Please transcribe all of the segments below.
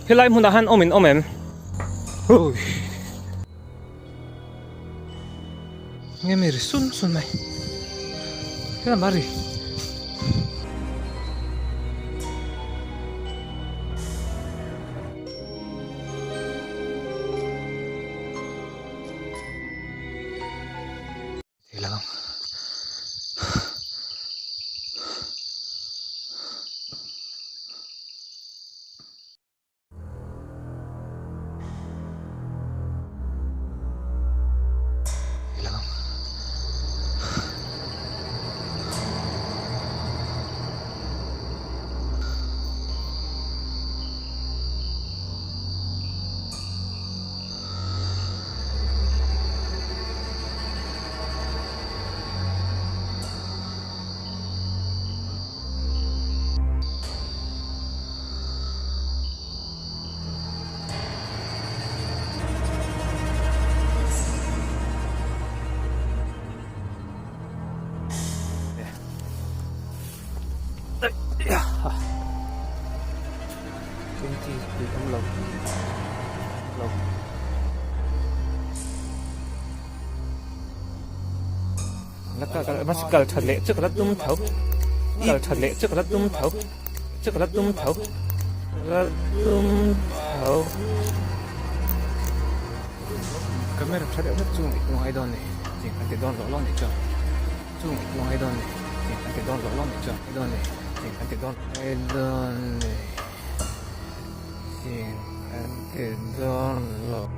Hilai Hmuh Han omin omem. Ui. Nghe mày sun sun mày. Cái là mari. Thì là không. Hmuh Loh. Cái mắt cờ thật lệ trước rất đúng thấu, cờ thật lệ trước rất đúng thấu, trước rất đúng thấu, rất đúng thấu. Camera thật lệ rất chung ngoài đòn này, chỉ cần cái đòn lỗ lon để cho, chung ngoài đòn này, chỉ cần cái đòn lỗ lon để cho, đòn này, chỉ cần cái đòn này, chỉ cần cái đòn lỗ.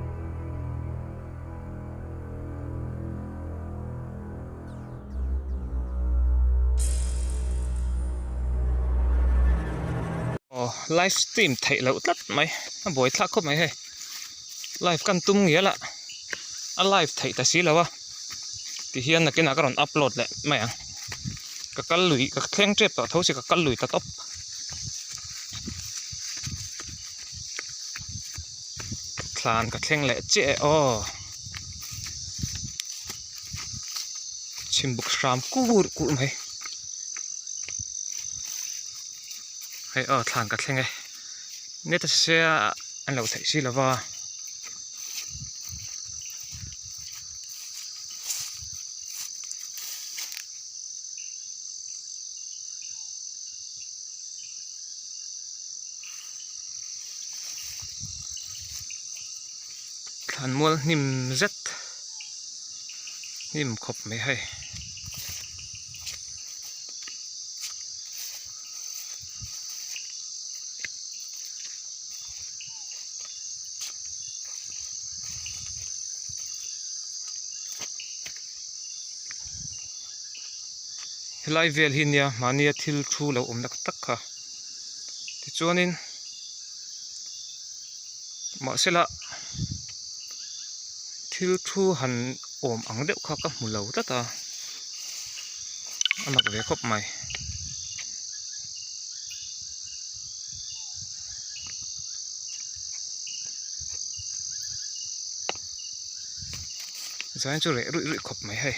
Livestream thấy lâu tất mày, buổi thắc khóc mày hay, live căn tung nghĩa là, live thấy ta xí lâu à, thì hiện là cái nào còn upload lại mày à, cái lưỡi cái khen trép tao thấu chỉ cái lưỡi ta top, Thlan cái khen lệ chế chim bục ram cũ mày. Hay Thlan cái khen này, nếu ta sẽ anh lâu thấy xí là va. Thlanmual nim z nim khop mấy hay. Hilai vel hin ya mania thil thu lo nak tak kha ti chuanin ma sela thil thu han ang deuh kha ka hmu lo tata amak ve khop mai zain chu re rui khop mai hay.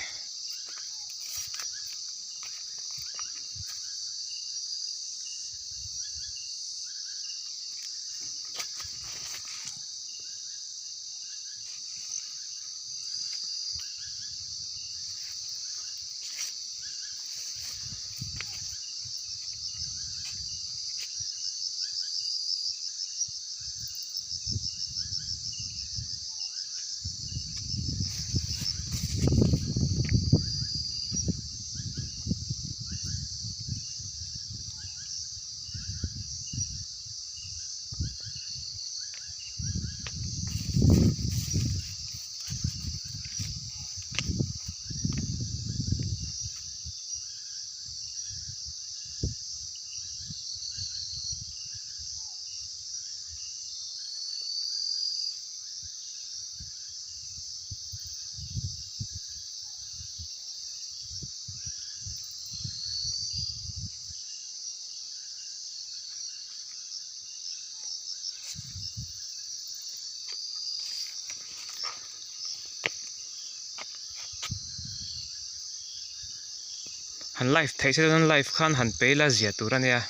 Han live thấy sẽ live khan han pe la zia tu ra nè,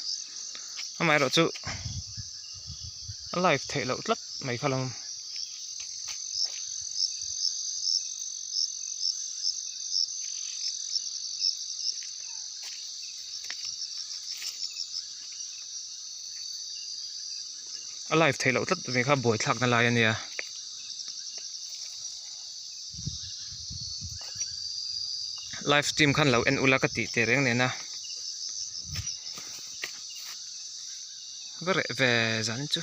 amai ro chu live thei lo tlat mai khalom live thei lo tlat ve kha boi thlak na lai ania live stream khan lo en ula ka ti te reng ne na vare ve zan chu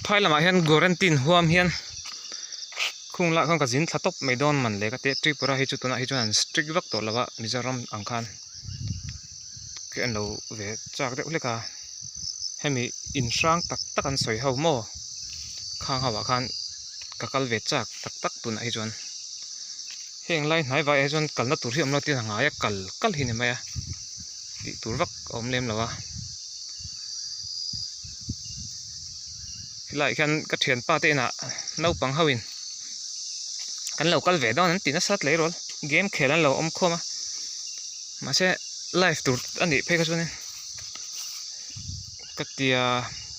phai lama hian quarantine huam hian khung la khang ka jin thlatop mai don man le ka te tripura hi chu tuna hi chuan strict vak to lawa Mizoram angkhan ke an lo ve chak de uleka hemi in sang tak tak an soi ho mo khang hawa khan kakal ve chak tak tak tuna hi chuan heng lai hnai vai chuan kalna tur hi amlo tin hanga ya kal hi ne maya ti tur vak om lem lawa lại khan ka thian pa te na no pang hawin kan lo kal ve don an tina sat le rol game khelan lo om khoma ma se live tur ani phe ka chunin ka tia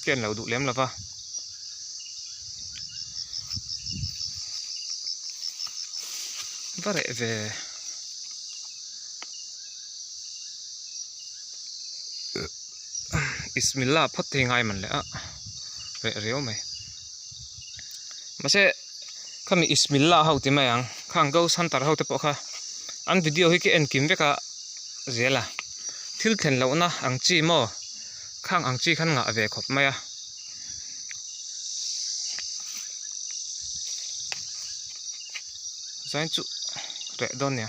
ken lo du lem lova vare ve bismillah phot thei ngai man le a reo mày mà sẽ kami ismillah hậu thì mày ang khang go santar hậu thì bỏ kha an video hi cái en kim với cả dễ là thil then lâu na ang chi mo khang ang chi khăn ngã về khop mày à zain chu rẻ don nè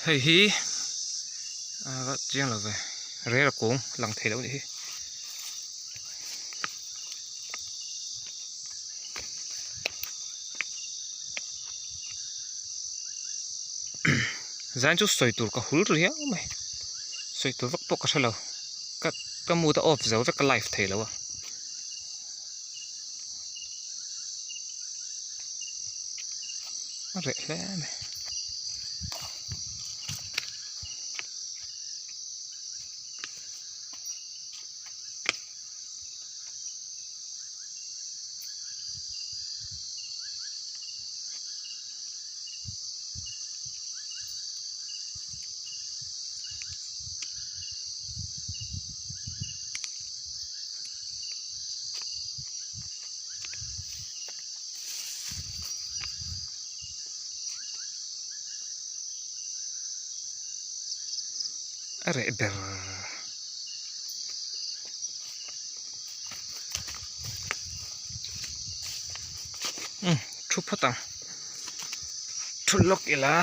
hay hi vắt chiang là về ré là cuốn lần thầy đâu đi dán chút soi tủ cả hul rồi á mày soi tủ vắt bọc cả sao lâu cái mua ta off dấu với cái live thầy lâu à rẻ lẽ mày re ber thu phatang thu lok ila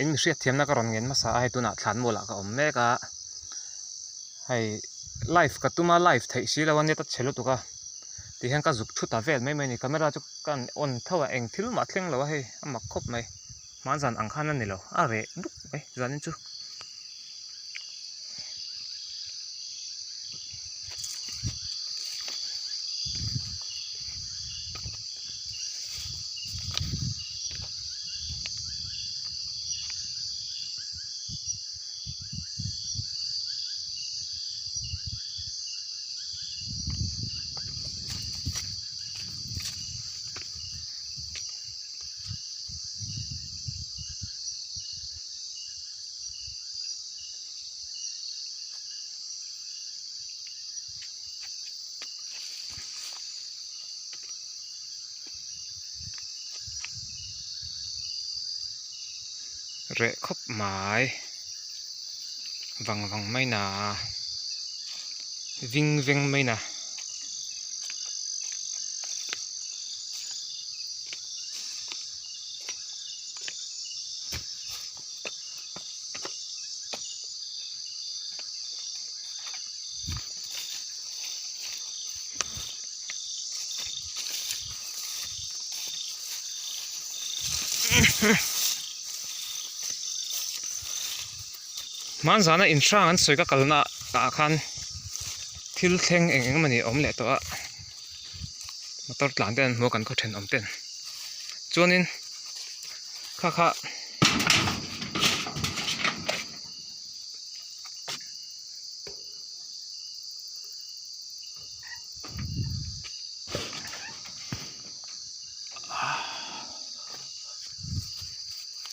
in mi hriat thiamna ka ron ngen masa ai tuna thlanmual ka om meka hay live ka tuma live thei si lawan ne ta chhelo tuka ti hang ka zuk thuta vel mai mai ni camera chu kan on thawa eng thil ma thleng lo he amak khop mai man zan ang khan ani lo a re duk mai zanin chu re khop mai wang mai na ving mai na man zana intrang an soika kalna ka khan thil thleng eng mani om le to a motor tlan ten mo kan ko then om ten chuanin kha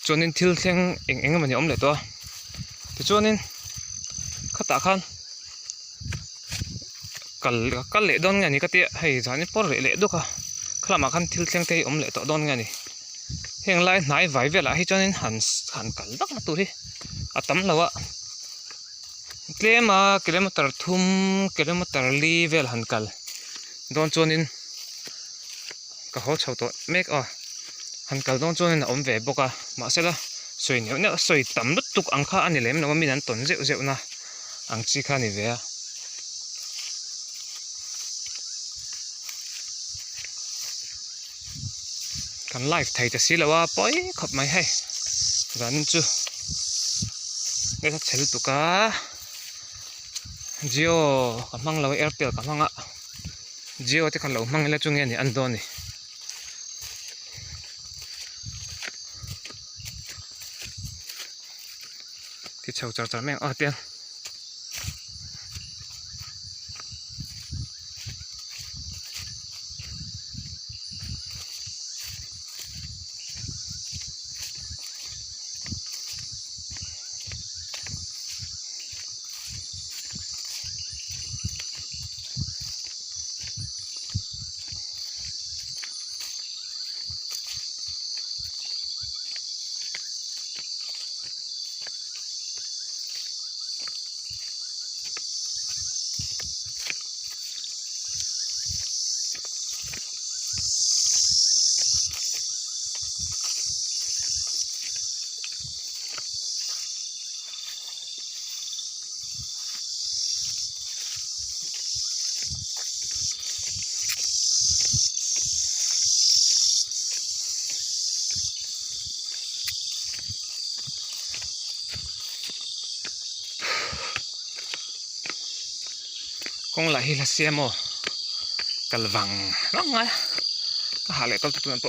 chuanin thil thleng eng mani om le to ti chuanin khata khan kal le don nga ni ka ti hei zani por le duka khlama khan thil thleng te om le to don nga ni heng lai hnai vai vela hi chuanin han kal dak na tur hi atam lawa tlema kilometer thum kilometer li vel han kal don chuanin ka ho chho to mek a han kal don chuanin om ve boka ma sela soi neu ne soi tam lut tuk ang kha ani lem no min an ton zeu na ang chi kha ni ve a kan live thai ta si lawa poi khop mai hai zan chu ne ta chhel tuka Jio ka mang lawa airtel ka manga Jio te kan lo mang la chung ni an do ni thì chầu chầu mèo ở tiền Kung lahi la siya mo kalwang lang nga kahali tol tutunan po